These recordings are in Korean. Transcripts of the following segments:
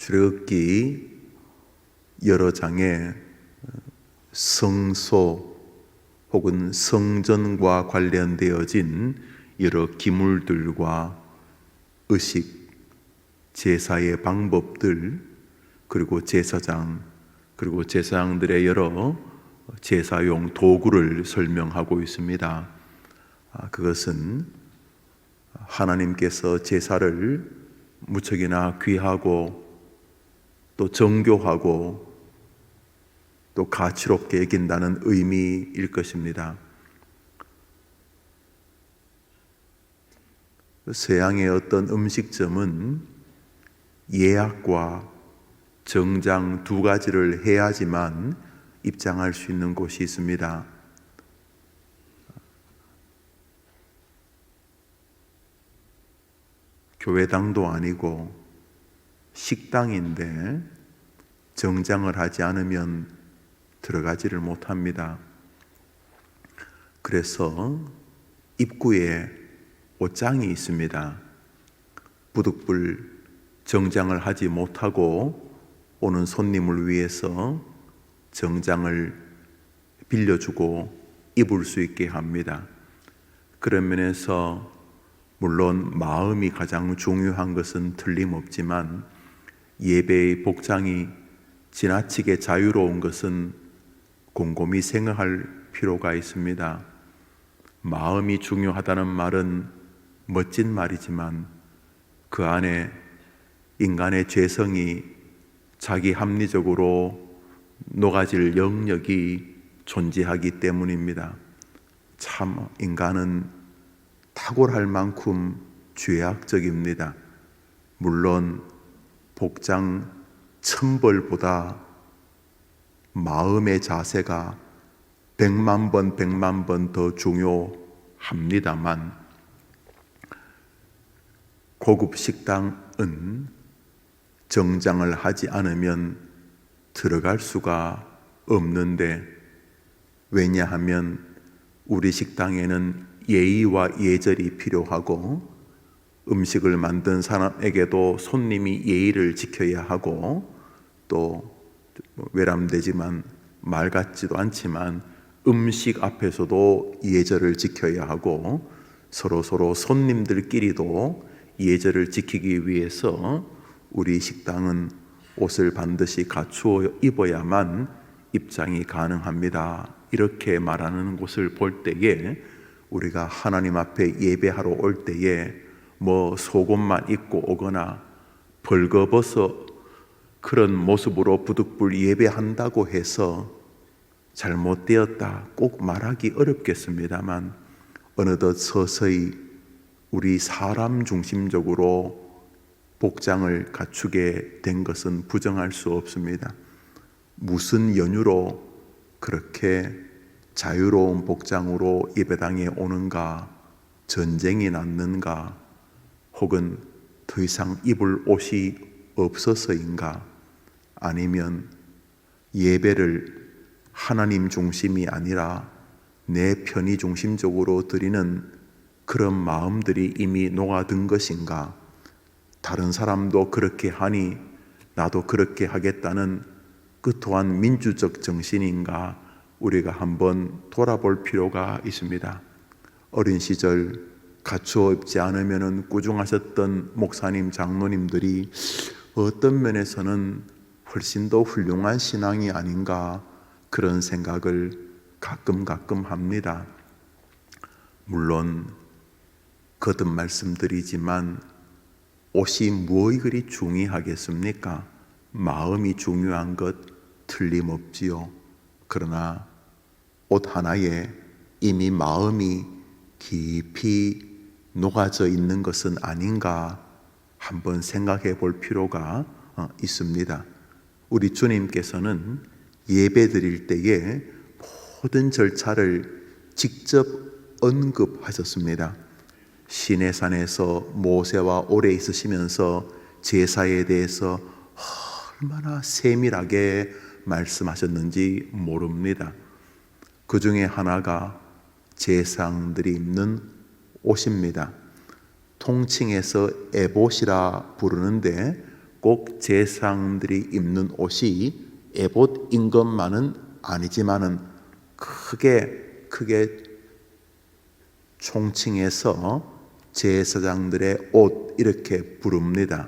출애굽기 여러 장에 성소 혹은 성전과 관련되어진 여러 기물들과 의식, 제사의 방법들, 그리고 제사장, 그리고 제사장들의 여러 제사용 도구를 설명하고 있습니다. 그것은 하나님께서 제사를 무척이나 귀하고 또 정교하고 또 가치롭게 여긴다는 의미일 것입니다. 서양의 어떤 음식점은 예약과 정장 두 가지를 해야지만 입장할 수 있는 곳이 있습니다. 교회당도 아니고 식당인데 정장을 하지 않으면 들어가지를 못합니다. 그래서 입구에 옷장이 있습니다. 부득불 정장을 하지 못하고 오는 손님을 위해서 정장을 빌려주고 입을 수 있게 합니다. 그런 면에서 물론 마음이 가장 중요한 것은 틀림없지만 예배의 복장이 지나치게 자유로운 것은 곰곰이 생각할 필요가 있습니다. 마음이 중요하다는 말은 멋진 말이지만 그 안에 인간의 죄성이 자기 합리적으로 녹아질 영역이 존재하기 때문입니다. 참 인간은 탁월할 만큼 죄악적입니다. 물론 복장 1000벌보다 마음의 자세가 100만 번 더 중요합니다만 고급 식당은 정장을 하지 않으면 들어갈 수가 없는데, 왜냐하면 우리 식당에는 예의와 예절이 필요하고 음식을 만든 사람에게도 손님이 예의를 지켜야 하고 또 외람되지만 말 같지도 않지만 음식 앞에서도 예절을 지켜야 하고 서로 손님들끼리도 예절을 지키기 위해서 우리 식당은 옷을 반드시 갖추어 입어야만 입장이 가능합니다. 이렇게 말하는 곳을 볼 때에 우리가 하나님 앞에 예배하러 올 때에 속옷만 입고 오거나 벌거벗어 그런 모습으로 부득불 예배한다고 해서 잘못되었다 꼭 말하기 어렵겠습니다만 어느덧 서서히 우리 사람 중심적으로 복장을 갖추게 된 것은 부정할 수 없습니다. 무슨 연유로 그렇게 자유로운 복장으로 예배당에 오는가? 전쟁이 났는가? 혹은 더 이상 입을 옷이 없어서인가? 아니면 예배를 하나님 중심이 아니라 내 편의 중심적으로 드리는 그런 마음들이 이미 녹아든 것인가? 다른 사람도 그렇게 하니 나도 그렇게 하겠다는 그 또한 민주적 정신인가? 우리가 한번 돌아볼 필요가 있습니다. 어린 시절 갖추어 입지 않으면 꾸중하셨던 목사님, 장로님들이 어떤 면에서는 훨씬 더 훌륭한 신앙이 아닌가 그런 생각을 가끔 합니다. 물론 거듭 말씀드리지만 옷이 무엇이 그리 중요하겠습니까? 마음이 중요한 것 틀림없지요. 그러나 옷 하나에 이미 마음이 깊이 녹아져 있는 것은 아닌가 한번 생각해 볼 필요가 있습니다. 우리 주님께서는 예배 드릴 때에 모든 절차를 직접 언급하셨습니다. 시내산에서 모세와 오래 있으시면서 제사에 대해서 얼마나 세밀하게 말씀하셨는지 모릅니다. 그 중에 하나가 제사장들이 입는 옷입니다. 통칭해서 에봇이라 부르는데 꼭 제사장들이 입는 옷이 에봇인 것만은 아니지만은 크게 총칭해서 제사장들의 옷 이렇게 부릅니다.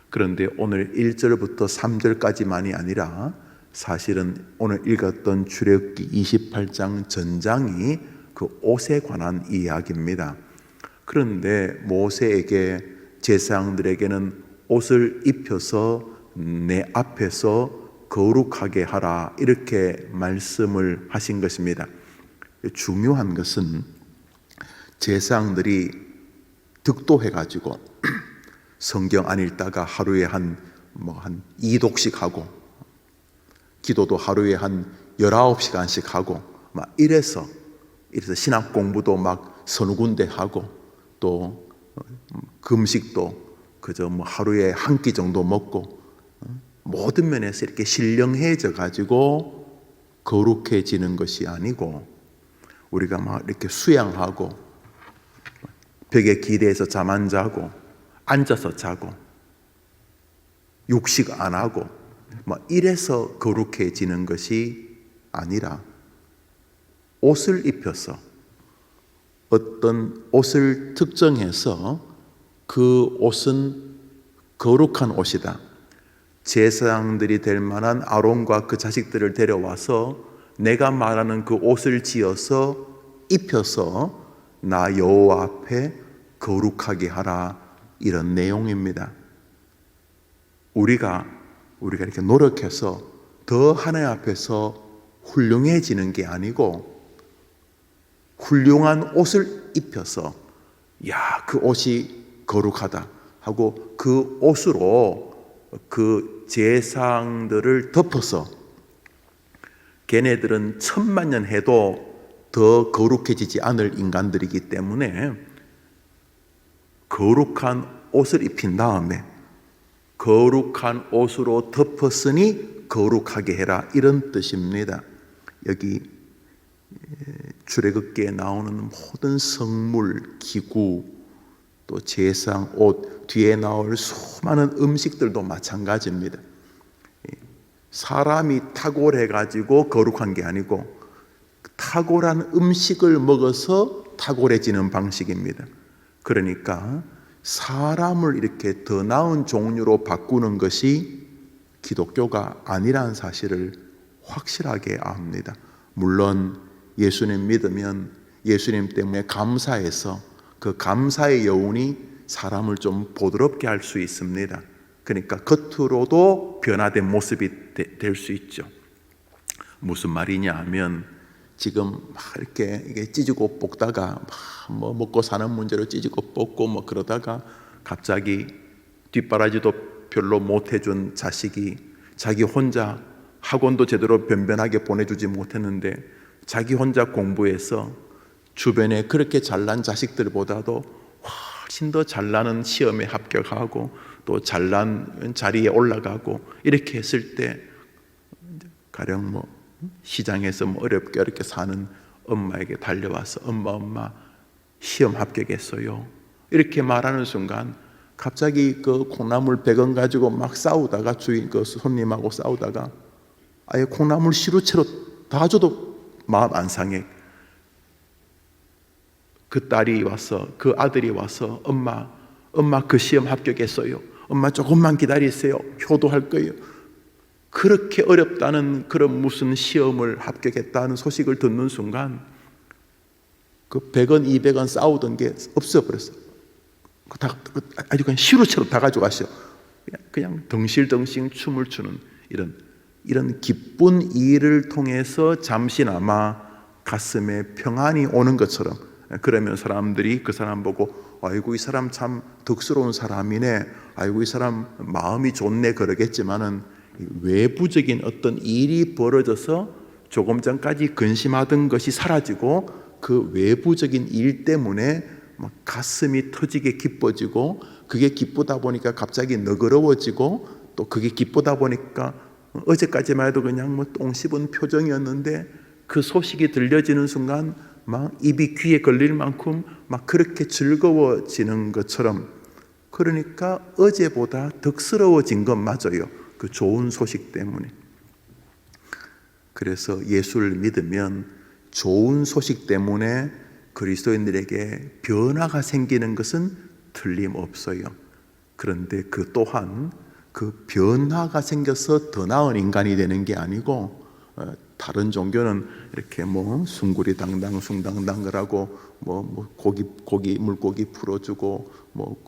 그런데 오늘 1절부터 3절까지만이 아니라 사실은 오늘 읽었던 출애굽기 28장 전장이 그 옷에 관한 이야기입니다. 그런데 모세에게 제사장들에게는 옷을 입혀서 내 앞에서 거룩하게 하라 이렇게 말씀을 하신 것입니다. 중요한 것은 제사장들이 득도해가지고 성경 안 읽다가 하루에 한 2독씩 하고 기도도 하루에 한 19시간씩 하고 막 이래서 신학 공부도 막 서너 군데 하고 또 금식도 그저 하루에 한 끼 정도 먹고 모든 면에서 이렇게 신령해져 가지고 거룩해지는 것이 아니고 우리가 막 이렇게 수양하고 벽에 기대서 잠 안 자고 앉아서 자고 육식 안 하고 막 이래서 거룩해지는 것이 아니라 옷을 입혀서 어떤 옷을 특정해서 그 옷은 거룩한 옷이다. 제사장들이 될 만한 아론과 그 자식들을 데려와서 내가 말하는 그 옷을 지어서 입혀서 나 여호와 앞에 거룩하게 하라 이런 내용입니다. 우리가 이렇게 노력해서 더 하나님 앞에서 훌륭해지는 게 아니고 훌륭한 옷을 입혀서 야, 그 옷이 거룩하다 하고 그 옷으로 그 제사장들을 덮어서 걔네들은 1000만 해도 더 거룩해지지 않을 인간들이기 때문에 거룩한 옷을 입힌 다음에 거룩한 옷으로 덮었으니 거룩하게 해라 이런 뜻입니다. 여기 출애굽기에 나오는 모든 성물, 기구, 또 제사장 옷, 뒤에 나올 수많은 음식들도 마찬가지입니다. 사람이 탁월해가지고 거룩한 게 아니고 탁월한 음식을 먹어서 탁월해지는 방식입니다. 그러니까 사람을 이렇게 더 나은 종류로 바꾸는 것이 기독교가 아니라는 사실을 확실하게 압니다. 물론 예수님 믿으면 예수님 때문에 감사해서 그 감사의 여운이 사람을 좀 보드럽게 할 수 있습니다. 그러니까 겉으로도 변화된 모습이 될 수 있죠. 무슨 말이냐 하면 지금 막 이렇게 이게 찌지고 볶다가 뭐 먹고 사는 문제로 찌지고 볶고 뭐 그러다가 갑자기 뒷바라지도 별로 못 해준 자식이 자기 혼자 학원도 제대로 변변하게 보내주지 못했는데 자기 혼자 공부해서 주변에 그렇게 잘난 자식들보다도 훨씬 더 잘나는 시험에 합격하고 또 잘난 자리에 올라가고 이렇게 했을 때 가령 뭐 시장에서 뭐 어렵게 사는 엄마에게 달려와서 엄마 시험 합격했어요 이렇게 말하는 순간 갑자기 그 콩나물 100원 가지고 막 싸우다가 주인 그 손님하고 싸우다가 아예 콩나물 시루채로 다 줘도 마음 안 상해. 그 딸이 와서 그 아들이 와서 엄마 그 시험 합격했어요. 엄마 조금만 기다리세요. 효도할 거예요. 그렇게 어렵다는 그런 무슨 시험을 합격했다는 소식을 듣는 순간 그 100원 200원 싸우던 게 없어버렸어. 아주 그냥 시루채로 다 가져가셔. 그냥 덩실덩실 춤을 추는 이런 기쁜 일을 통해서 잠시나마 가슴에 평안이 오는 것처럼 그러면 사람들이 그 사람 보고 아이고 이 사람 참 덕스러운 사람이네 아이고 이 사람 마음이 좋네 그러겠지만은 외부적인 어떤 일이 벌어져서 조금 전까지 근심하던 것이 사라지고 그 외부적인 일 때문에 막 가슴이 터지게 기뻐지고 그게 기쁘다 보니까 갑자기 너그러워지고 또 그게 기쁘다 보니까 어제까지만 해도 그냥 뭐 똥 씹은 표정이었는데 그 소식이 들려지는 순간 막 입이 귀에 걸릴 만큼 막 그렇게 즐거워지는 것처럼 그러니까 어제보다 덕스러워진 건 맞아요. 그 좋은 소식 때문에. 그래서 예수를 믿으면 좋은 소식 때문에 그리스도인들에게 변화가 생기는 것은 틀림없어요. 그런데 그 또한 그 변화가 생겨서 더 나은 인간이 되는 게 아니고, 다른 종교는 이렇게 뭐 숭구리당당 숭당당을 뭐 물고기 풀어주고 뭐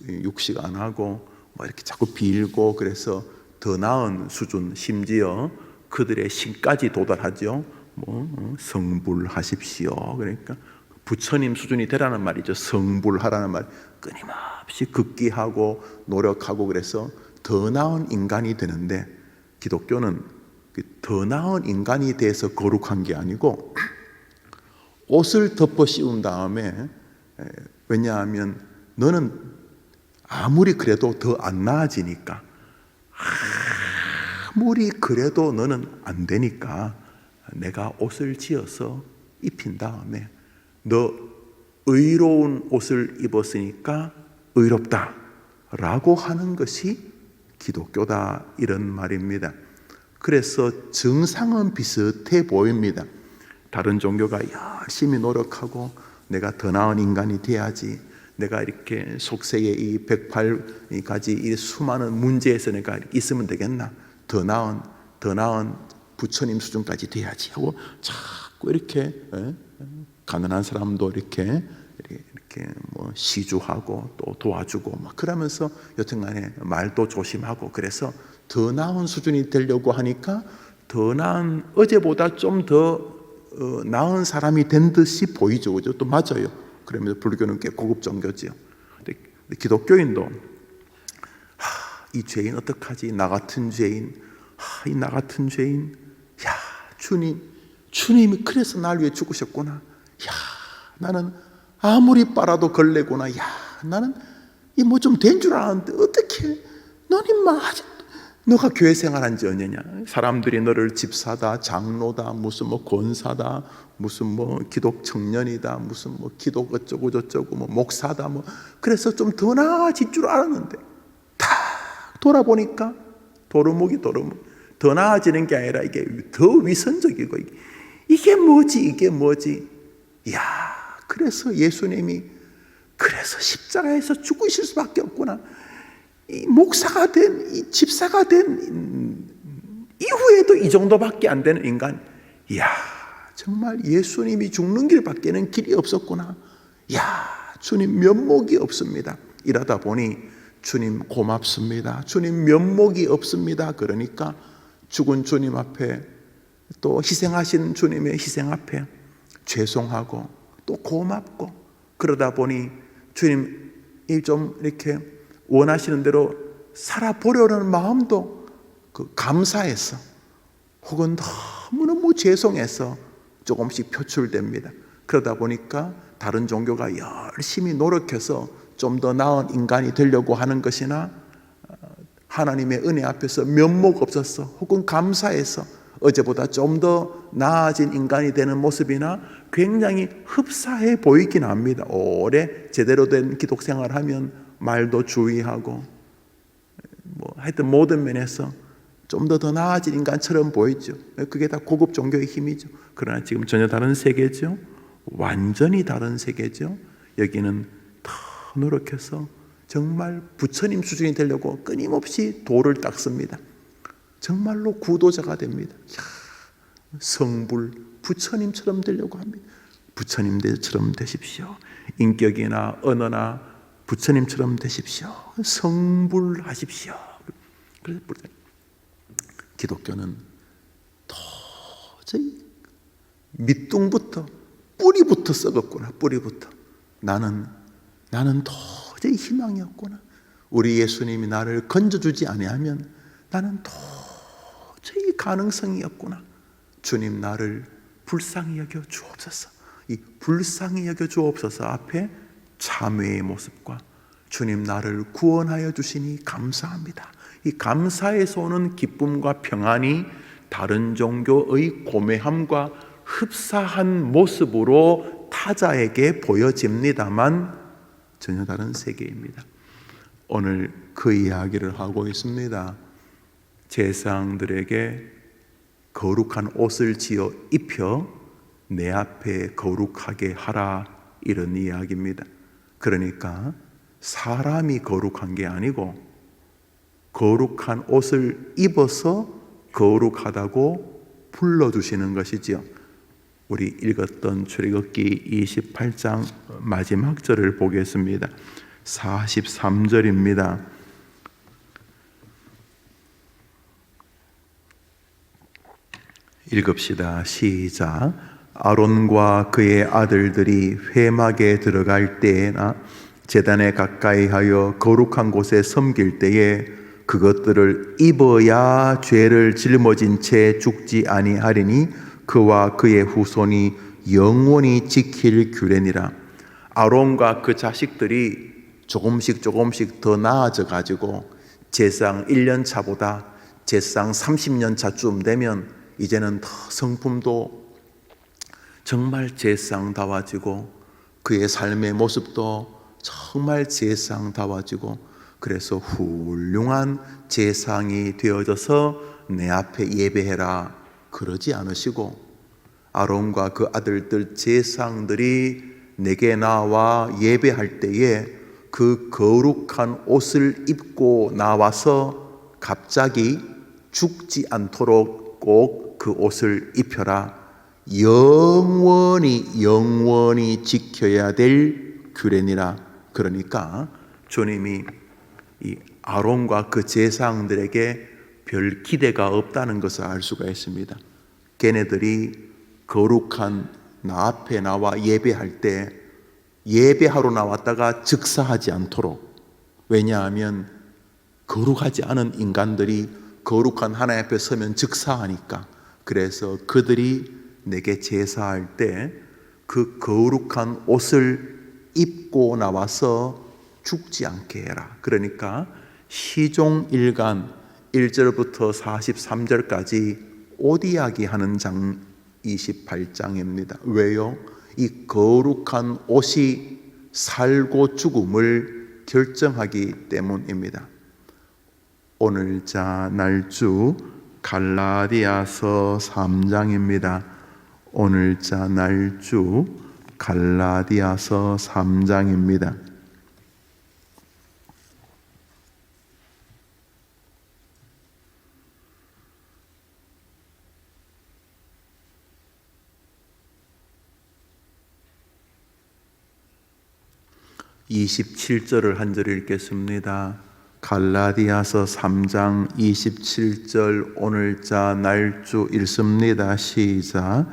육식 안 하고 뭐 이렇게 자꾸 빌고, 그래서 더 나은 수준, 심지어 그들의 신까지 도달하죠. 뭐 성불하십시오. 그러니까 부처님 수준이 되라는 말이죠. 성불하라는 말. 끊임없이 극기하고 노력하고, 그래서 더 나은 인간이 되는데, 기독교는 더 나은 인간이 돼서 거룩한 게 아니고 옷을 덮어 씌운 다음에, 왜냐하면 너는 아무리 그래도 더 안 나아지니까, 아무리 그래도 너는 안 되니까 내가 옷을 지어서 입힌 다음에 너 의로운 옷을 입었으니까 의롭다 라고 하는 것이 기독교다, 이런 말입니다. 그래서 증상은 비슷해 보입니다. 다른 종교가 열심히 노력하고 내가 더 나은 인간이 돼야지, 내가 이렇게 속세의 이 108가지 이 수많은 문제에서 내가 있으면 되겠나, 더 나은 부처님 수준까지 돼야지 하고 자꾸 이렇게 가난한 사람도 이렇게 뭐 시주하고 또 도와주고 막 그러면서 여튼간에 말도 조심하고, 그래서 더 나은 수준이 되려고 하니까 더 나은, 어제보다 좀 더 나은 사람이 된 듯이 보이죠. 그죠? 또 맞아요. 그러면서 불교는 꽤 고급 종교지요. 근데 기독교인도 이 죄인 어떡하지? 나 같은 죄인, 이 나 같은 죄인, 야 주님이 그래서 날 위해 죽으셨구나. 야 나는 아무리 빨아도 걸레구나. 야 나는 이 뭐 좀 된 줄 알았는데 어떻게 너는 막 너가 교회 생활한 지 언제냐? 사람들이 너를 집사다, 장로다, 무슨 뭐 권사다, 무슨 뭐 기독 청년이다, 무슨 뭐 기독 어쩌고 저쩌고 뭐 목사다, 뭐 그래서 좀 더 나아질 줄 알았는데 다 돌아보니까 도루묵 더 나아지는 게 아니라 이게 더 위선적이고, 이게 뭐지? 야, 그래서 예수님이 그래서 십자가에서 죽으실 수밖에 없구나. 이 목사가 된, 이 집사가 된 이후에도 이 정도밖에 안 되는 인간. 이야, 정말 예수님이 죽는 길밖에는 길이 없었구나. 이야, 주님 면목이 없습니다. 이러다 보니 주님 고맙습니다. 주님 면목이 없습니다. 그러니까 죽은 주님 앞에, 또 희생하신 주님의 희생 앞에 죄송하고 또 고맙고, 그러다 보니 주님이 좀 이렇게 원하시는 대로 살아보려는 마음도 감사해서, 혹은 너무너무 죄송해서 조금씩 표출됩니다. 그러다 보니까 다른 종교가 열심히 노력해서 좀 더 나은 인간이 되려고 하는 것이나, 하나님의 은혜 앞에서 면목 없어서 혹은 감사해서 어제보다 좀 더 나아진 인간이 되는 모습이나 굉장히 흡사해 보이긴 합니다. 오래 제대로 된 기독 생활하면 말도 주의하고 뭐 하여튼 모든 면에서 좀 더 나아진 인간처럼 보이죠. 그게 다 고급 종교의 힘이죠. 그러나 지금 전혀 다른 세계죠. 완전히 다른 세계죠. 여기는 더 노력해서 정말 부처님 수준이 되려고 끊임없이 도를 닦습니다. 정말로 구도자가 됩니다. 성불, 부처님처럼 되려고 합니다. 부처님처럼 되십시오. 인격이나 언어나 부처님처럼 되십시오. 성불하십시오. 그래서 기독교는 도저히 밑둥부터 뿌리부터 썩었구나. 뿌리부터 나는 도저히 희망이 없구나. 우리 예수님이 나를 건져주지 아니하면 나는 도저히 가능성이 없구나. 주님 나를 불쌍히 여겨 주옵소서. 이 불쌍히 여겨 주옵소서 앞에 참회의 모습과 주님 나를 구원하여 주시니 감사합니다. 이 감사에서 오는 기쁨과 평안이 다른 종교의 고매함과 흡사한 모습으로 타자에게 보여집니다만 전혀 다른 세계입니다. 오늘 그 이야기를 하고 있습니다. 제사장들에게 거룩한 옷을 지어 입혀 내 앞에 거룩하게 하라, 이런 이야기입니다. 그러니까 사람이 거룩한 게 아니고 거룩한 옷을 입어서 거룩하다고 불러주시는 것이지요. 우리 읽었던 출애굽기 28장 마지막 절을 보겠습니다. 43절입니다. 읽읍시다. 시작. 아론과 그의 아들들이 회막에 들어갈 때나 제단에 가까이 하여 거룩한 곳에 섬길 때에 그것들을 입어야 죄를 짊어진 채 죽지 아니하리니 그와 그의 후손이 영원히 지킬 규례니라. 아론과 그 자식들이 조금씩 더 나아져 가지고 제사장 1년 차보다 제사장 30년 차쯤 되면 이제는 더 성품도 정말 제사장다워지고 그의 삶의 모습도 정말 제사장다워지고, 그래서 훌륭한 제사장이 되어져서 내 앞에 예배해라 그러지 않으시고, 아론과 그 아들들 제사장들이 내게 나와 예배할 때에 그 거룩한 옷을 입고 나와서 갑자기 죽지 않도록 꼭 그 옷을 입혀라. 영원히 지켜야 될 규례니라. 그러니까 주님이 이 아론과 그 제사장들에게 별 기대가 없다는 것을 알 수가 있습니다. 걔네들이 거룩한 나 앞에 나와 예배할 때 예배하러 나왔다가 즉사하지 않도록, 왜냐하면 거룩하지 않은 인간들이 거룩한 하나님 앞에 서면 즉사하니까, 그래서 그들이 내게 제사할 때 그 거룩한 옷을 입고 나와서 죽지 않게 해라. 그러니까 시종 1간 1절부터 43절까지 옷 이야기하는 장 28장입니다. 왜요? 이 거룩한 옷이 살고 죽음을 결정하기 때문입니다. 오늘자 날주 갈라디아서 3장입니다. 오늘자 날주 갈라디아서 3장입니다. (27절을) 한 절 읽겠습니다. 갈라디아서 3장 27절 오늘자 날주 읽습니다. 시작.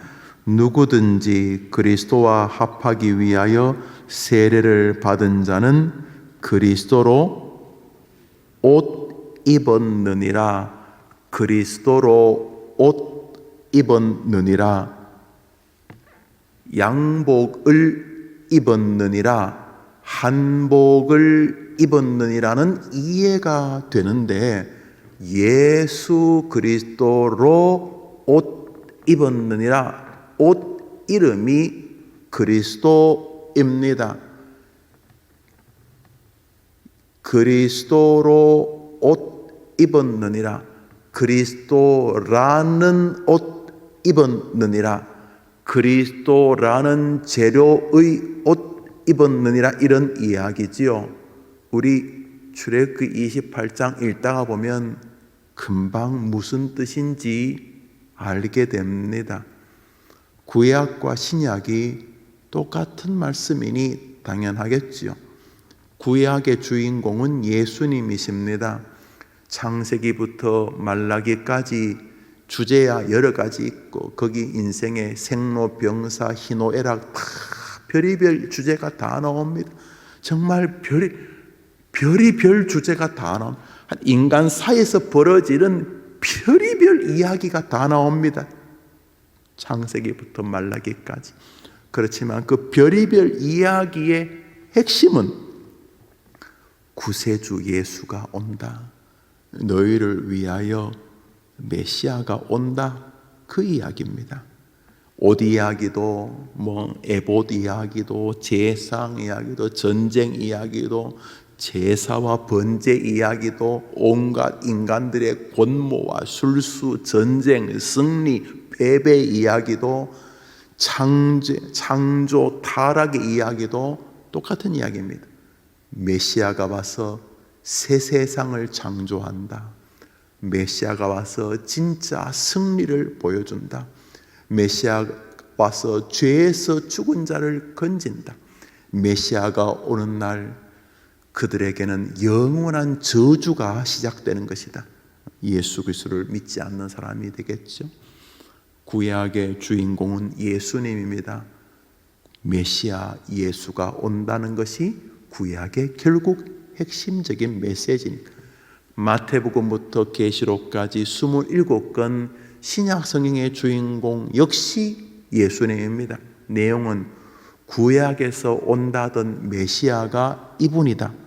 누구든지 그리스도와 합하기 위하여 세례를 받은 자는 그리스도로 옷 입었느니라. 그리스도로 옷 입었느니라. 양복을 입었느니라. 한복을 입었느니라는 이해가 되는데, 예수 그리스도로 옷 입었느니라. 옷 이름이 그리스도입니다. 그리스도로 옷 입었느니라. 그리스도라는 옷 입었느니라. 그리스도라는 재료의 옷 입었느니라, 이런 이야기지요. 우리 출애굽기 28장 읽다가 보면 금방 무슨 뜻인지 알게 됩니다. 구약과 신약이 똑같은 말씀이니 당연하겠지요. 구약의 주인공은 예수님이십니다. 창세기부터 말라기까지 주제야 여러 가지 있고, 거기 인생의 생로병사 희노애락 다 별의별 주제가 다 나옵니다. 정말 별의별 주제가 다 나옵니다. 인간 사이에서 벌어지는 별의별 이야기가 다 나옵니다. 창세기부터 말라기까지. 그렇지만 그 별의별 이야기의 핵심은 구세주 예수가 온다, 너희를 위하여 메시아가 온다, 그 이야기입니다. 옷 이야기도 에봇 이야기도 제상 이야기도 전쟁 이야기도 제사와 번제 이야기도 온갖 인간들의 권모와 술수, 전쟁, 승리, 패배 이야기도 창조, 타락의 이야기도 똑같은 이야기입니다. 메시아가 와서 새 세상을 창조한다. 메시아가 와서 진짜 승리를 보여준다. 메시아가 와서 죄에서 죽은 자를 건진다. 메시아가 오는 날 그들에게는 영원한 저주가 시작되는 것이다. 예수 그리스도를 믿지 않는 사람이 되겠죠. 구약의 주인공은 예수님입니다. 메시아 예수가 온다는 것이 구약의 결국 핵심적인 메시지니까. 마태복음부터 계시록까지 27권 신약 성경의 주인공 역시 예수님입니다. 내용은 구약에서 온다던 메시아가 이분이다.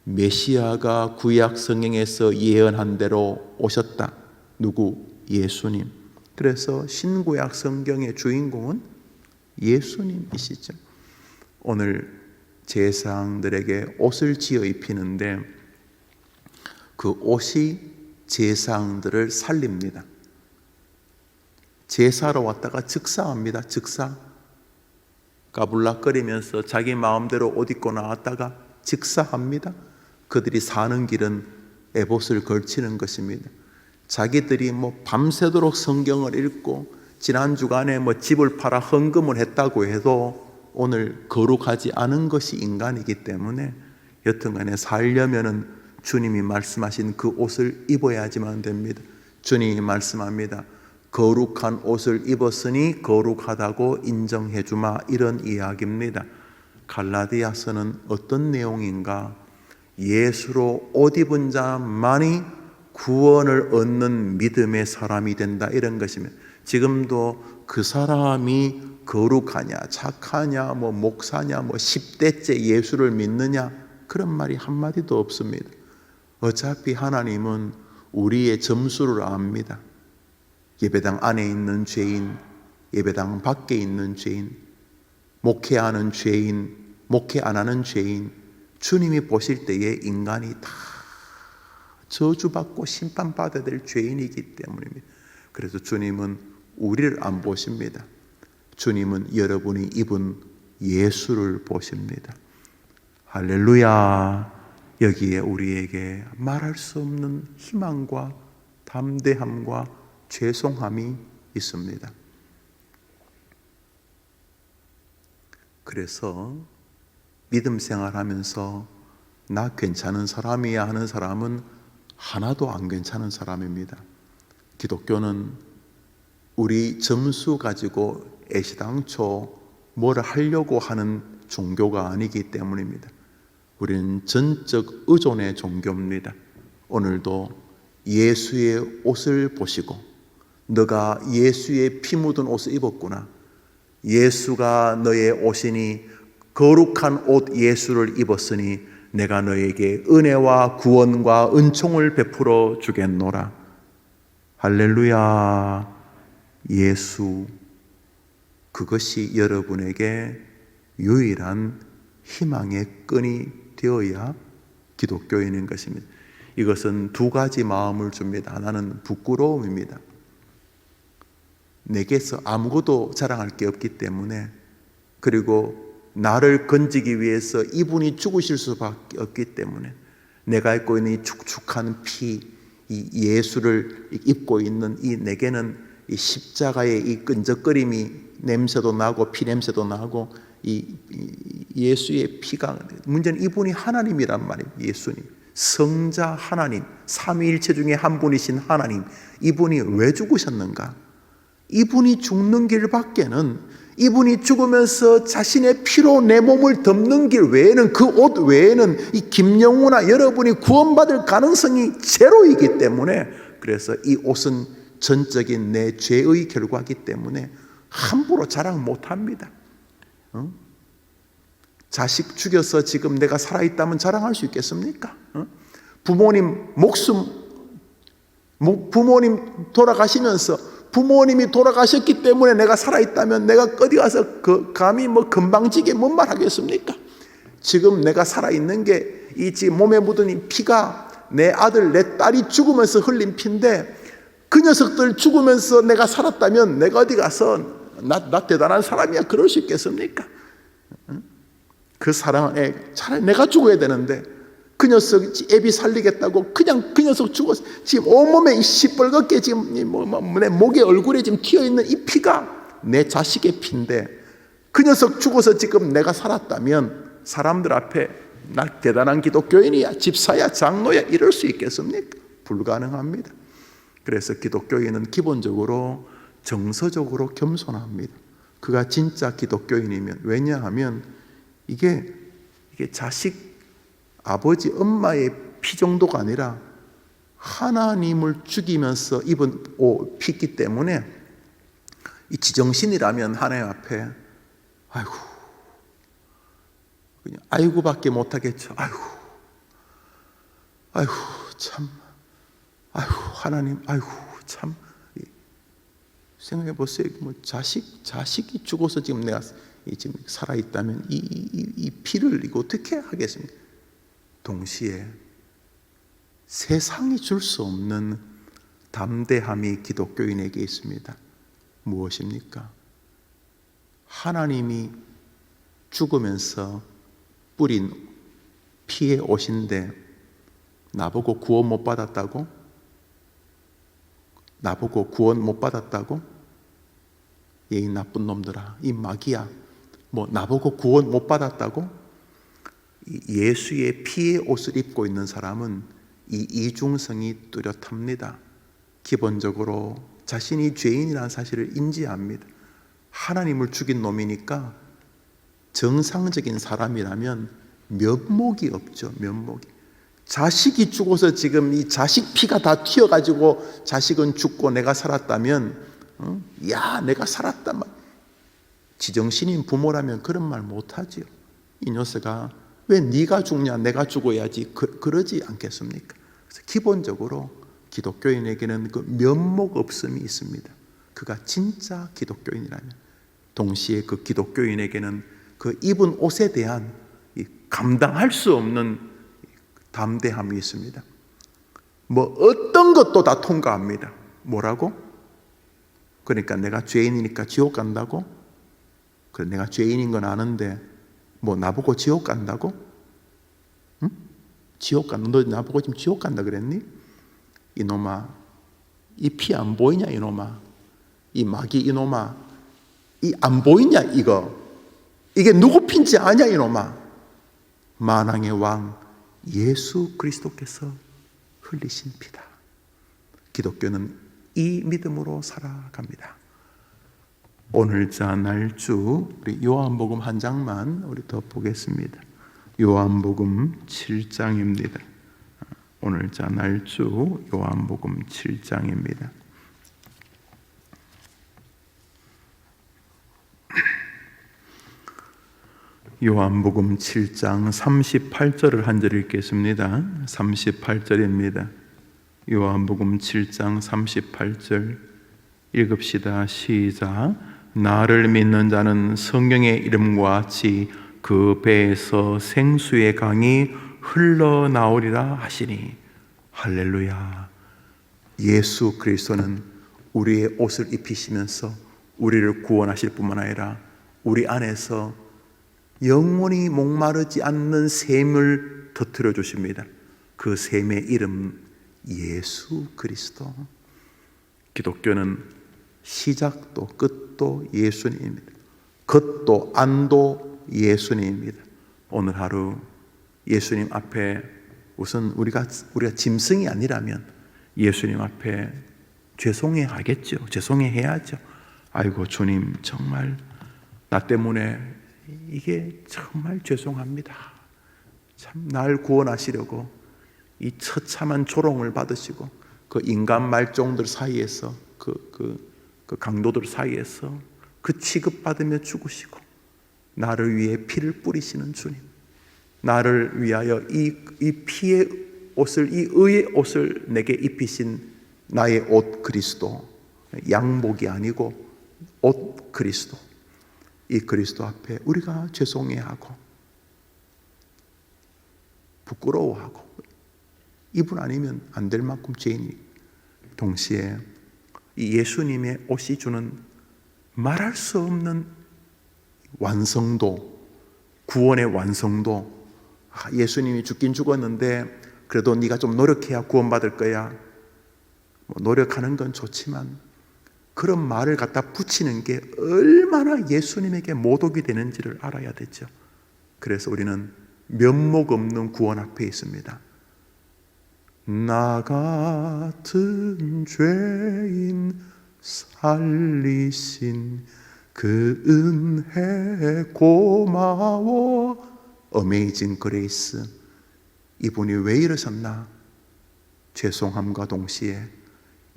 메시아가 구약 성경에서 예언한 대로 오셨다. 누구? 예수님. 그래서 신구약 성경의 주인공은 예수님이시죠. 오늘 제사장들에게 옷을 지어 입히는데 그 옷이 제사장들을 살립니다. 제사로 왔다가 즉사합니다. 즉사. 까불락거리면서 자기 마음대로 옷 입고 나왔다가 즉사합니다. 그들이 사는 길은 에봇을 걸치는 것입니다. 자기들이 밤새도록 성경을 읽고 지난 주간에 집을 팔아 헌금을 했다고 해도 오늘 거룩하지 않은 것이 인간이기 때문에 여튼간에 살려면은 주님이 말씀하신 그 옷을 입어야지만 됩니다. 주님이 말씀합니다. 거룩한 옷을 입었으니 거룩하다고 인정해 주마, 이런 이야기입니다. 갈라디아서는 어떤 내용인가? 예수로 옷 입은 자만이 구원을 얻는 믿음의 사람이 된다, 이런 것입니다. 지금도 그 사람이 거룩하냐, 착하냐, 목사냐, 10대째 예수를 믿느냐, 그런 말이 한마디도 없습니다. 어차피 하나님은 우리의 점수를 압니다. 예배당 안에 있는 죄인, 예배당 밖에 있는 죄인, 목회하는 죄인, 목회 안 하는 죄인, 주님이 보실 때에 인간이 다 저주받고 심판받아야 될 죄인이기 때문입니다. 그래서 주님은 우리를 안 보십니다. 주님은 여러분이 입은 예수를 보십니다. 할렐루야. 여기에 우리에게 말할 수 없는 희망과 담대함과 죄송함이 있습니다. 그래서 믿음 생활하면서 나 괜찮은 사람이야 하는 사람은 하나도 안 괜찮은 사람입니다. 기독교는 우리 점수 가지고 애시당초 뭐를 하려고 하는 종교가 아니기 때문입니다. 우리는 전적 의존의 종교입니다. 오늘도 예수의 옷을 보시고 너가 예수의 피 묻은 옷을 입었구나. 예수가 너의 옷이니 거룩한 옷 예수를 입었으니 내가 너에게 은혜와 구원과 은총을 베풀어 주겠노라. 할렐루야. 예수, 그것이 여러분에게 유일한 희망의 끈이 되어야 기독교인인 것입니다. 이것은 두 가지 마음을 줍니다. 하나는 부끄러움입니다. 내게서 아무것도 자랑할 게 없기 때문에, 그리고 나를 건지기 위해서 이분이 죽으실 수밖에 없기 때문에, 내가 입고 있는 이 축축한 피, 이 예수를 입고 있는 이 내게는 이 십자가의 이 끈적거림이 냄새도 나고 피 냄새도 나고 이 예수의 피가, 문제는 이분이 하나님이란 말이에요. 예수님, 성자 하나님, 삼위일체 중에 한 분이신 하나님, 이분이 왜 죽으셨는가? 이분이 죽는 길밖에는, 이분이 죽으면서 자신의 피로 내 몸을 덮는 길 외에는, 그 옷 외에는 이 김영우나 여러분이 구원받을 가능성이 제로이기 때문에, 그래서 이 옷은 전적인 내 죄의 결과이기 때문에 함부로 자랑 못합니다. 자식 죽여서 지금 내가 살아있다면 자랑할 수 있겠습니까? 부모님 돌아가시면서 부모님이 돌아가셨기 때문에 내가 살아있다면 내가 어디 가서 감히 금방지게 뭔 말 하겠습니까? 지금 내가 살아있는 게 이 지금 몸에 묻은 이 피가 내 아들 내 딸이 죽으면서 흘린 피인데, 그 녀석들 죽으면서 내가 살았다면 내가 어디 가서 나 대단한 사람이야 그럴 수 있겠습니까? 그 사랑은 차라리 내가 죽어야 되는데, 그 녀석 애비 살리겠다고 그냥 그 녀석 죽었어. 지금 온몸에 시뻘겋게 지금 내 목에 얼굴에 지금 튀어있는 이 피가 내 자식의 피인데, 그 녀석 죽어서 지금 내가 살았다면 사람들 앞에 나 대단한 기독교인이야, 집사야, 장로야 이럴 수 있겠습니까? 불가능합니다. 그래서 기독교인은 기본적으로 정서적으로 겸손합니다. 그가 진짜 기독교인이면, 왜냐하면 이게 자식, 아버지, 엄마의 피 정도가 아니라 하나님을 죽이면서 입은 피기 때문에, 이 지정신이라면 하나님 앞에 그냥 아이고밖에 못하겠죠. 참, 하나님, 참. 생각해 보세요. 자식이 죽어서 지금 내가 지금 살아 있다면 이 피를 이거 어떻게 하겠습니까? 동시에 세상이 줄 수 없는 담대함이 기독교인에게 있습니다. 무엇입니까? 하나님이 죽으면서 뿌린 피의 옷인데 나보고 구원 못 받았다고? 나보고 구원 못 받았다고? 이 나쁜 놈들아, 이 마귀야, 나보고 구원 못 받았다고? 예수의 피의 옷을 입고 있는 사람은 이 이중성이 뚜렷합니다. 기본적으로 자신이 죄인이라는 사실을 인지합니다. 하나님을 죽인 놈이니까 정상적인 사람이라면 면목이 없죠. 면목이. 자식이 죽어서 지금 이 자식 피가 다 튀어가지고 자식은 죽고 내가 살았다면, 야 내가 살았다, 지정신인 부모라면 그런 말 못하지요. 이 녀석아 왜 네가 죽냐, 내가 죽어야지, 그러지 않겠습니까? 그래서 기본적으로 기독교인에게는 그 면목 없음이 있습니다. 그가 진짜 기독교인이라면. 동시에 그 기독교인에게는 그 입은 옷에 대한 감당할 수 없는 담대함이 있습니다. 어떤 것도 다 통과합니다. 뭐라고? 그러니까 내가 죄인이니까 지옥 간다고? 그래, 내가 죄인인 건 아는데 나보고 지옥 간다고? 응? 지옥 간다. 너 나보고 지금 지옥 간다 그랬니? 이놈아, 이 피 안 보이냐 이놈아, 이 마귀 이놈아, 이 안 보이냐 이게 누구 피인지 아냐 이놈아. 만왕의 왕 예수 그리스도께서 흘리신 피다. 기독교는 이 믿음으로 살아갑니다. 오늘자 날주 우리 요한복음 한 장만 우리 더 보겠습니다. 요한복음 7장입니다. 오늘자 날주 요한복음 7장입니다. 요한복음 7장 38절을 한 절 읽겠습니다. 38절입니다. 요한복음 7장 38절 읽읍시다. 시작. 나를 믿는 자는 성령의 이름과 같이 그 배에서 생수의 강이 흘러나오리라 하시니. 할렐루야. 예수 그리스도는 우리의 옷을 입히시면서 우리를 구원하실 뿐만 아니라 우리 안에서 영원히 목마르지 않는 샘을 터뜨려 주십니다. 그 샘의 이름 예수 그리스도. 기독교는 시작도 끝도 예수님입니다. 겉도 안도 예수님입니다. 오늘 하루 예수님 앞에 우선 우리가 짐승이 아니라면 예수님 앞에 죄송해 하겠죠. 죄송해 해야죠. 아이고 주님, 정말 나 때문에 이게 정말 죄송합니다. 참 날 구원하시려고 이 처참한 조롱을 받으시고 그 인간 말종들 사이에서 그 강도들 사이에서 그 취급받으며 죽으시고 나를 위해 피를 뿌리시는 주님, 나를 위하여 이 피의 옷을, 이 의의 옷을 내게 입히신 나의 옷 그리스도, 양복이 아니고 옷 그리스도, 이 그리스도 앞에 우리가 죄송해하고 부끄러워하고 이분 아니면 안 될 만큼 죄인이. 동시에 이 예수님의 옷이 주는 말할 수 없는 완성도, 구원의 완성도. 예수님이 죽긴 죽었는데 그래도 네가 좀 노력해야 구원받을 거야. 노력하는 건 좋지만 그런 말을 갖다 붙이는 게 얼마나 예수님에게 모독이 되는지를 알아야 되죠. 그래서 우리는 면목 없는 구원 앞에 있습니다. 나 같은 죄인 살리신 그 은혜 고마워. 어메이징 그레이스. 이분이 왜 이러셨나? 죄송함과 동시에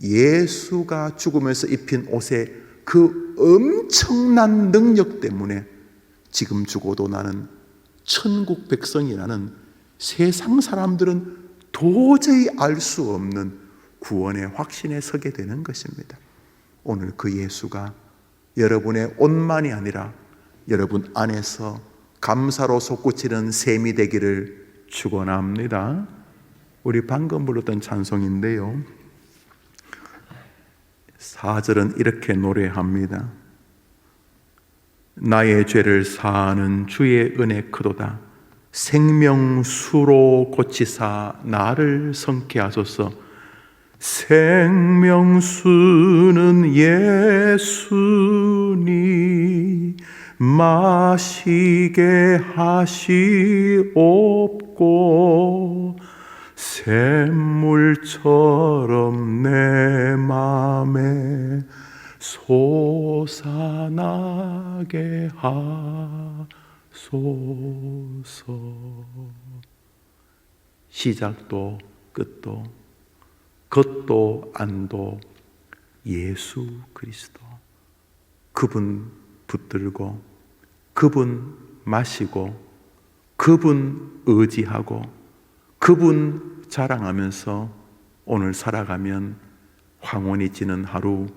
예수가 죽으면서 입힌 옷의 그 엄청난 능력 때문에 지금 죽어도 나는 천국 백성이라는 세상 사람들은 도저히 알 수 없는 구원의 확신에 서게 되는 것입니다. 오늘 그 예수가 여러분의 옷만이 아니라 여러분 안에서 감사로 솟구치는 샘이 되기를 축원합니다. 우리 방금 불렀던 찬송인데요, 4절은 이렇게 노래합니다. 나의 죄를 사하는 주의 은혜 크도다. 생명수로 고치사 나를 성케 하소서. 생명수는 예수니 마시게 하시옵고 샘물처럼 내 맘에 솟아나게 하소서. 시작도 끝도 겉도 안도 예수 그리스도. 그분 붙들고 그분 마시고 그분 의지하고 그분 자랑하면서 오늘 살아가면 황혼이 지는 하루,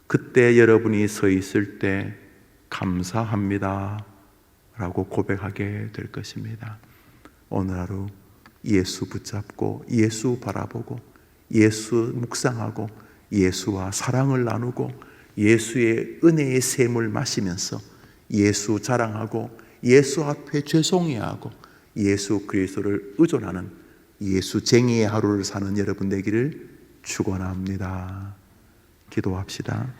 그때 여러분이 서 있을 때 감사합니다 라고 고백하게 될 것입니다. 오늘 하루 예수 붙잡고 예수 바라보고 예수 묵상하고 예수와 사랑을 나누고 예수의 은혜의 샘을 마시면서 예수 자랑하고 예수 앞에 죄송해하고 예수 그리스도를 의존하는 예수쟁이의 하루를 사는 여러분 되기를 축원합니다. 기도합시다.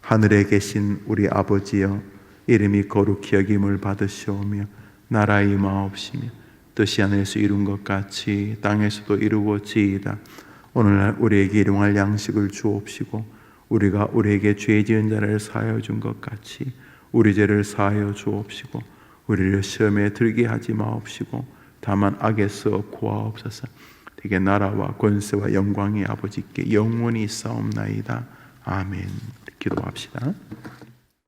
하늘에 계신 우리 아버지여, 이름이 거룩히 여김을 받으시오며 나라의 임하옵시며 뜻이 하늘에서 이룬 것 같이 땅에서도 이루어지이다. 오늘날 우리에게 일용할 양식을 주옵시고 우리가 우리에게 죄 지은 자를 사하여 준 것 같이 우리 죄를 사하여 주옵시고 우리를 시험에 들게 하지 마옵시고 다만 악에서 구하옵소서. 되게 나라와 권세와 영광이 아버지께 영원히 있사옵나이다. 아멘. 기도합시다.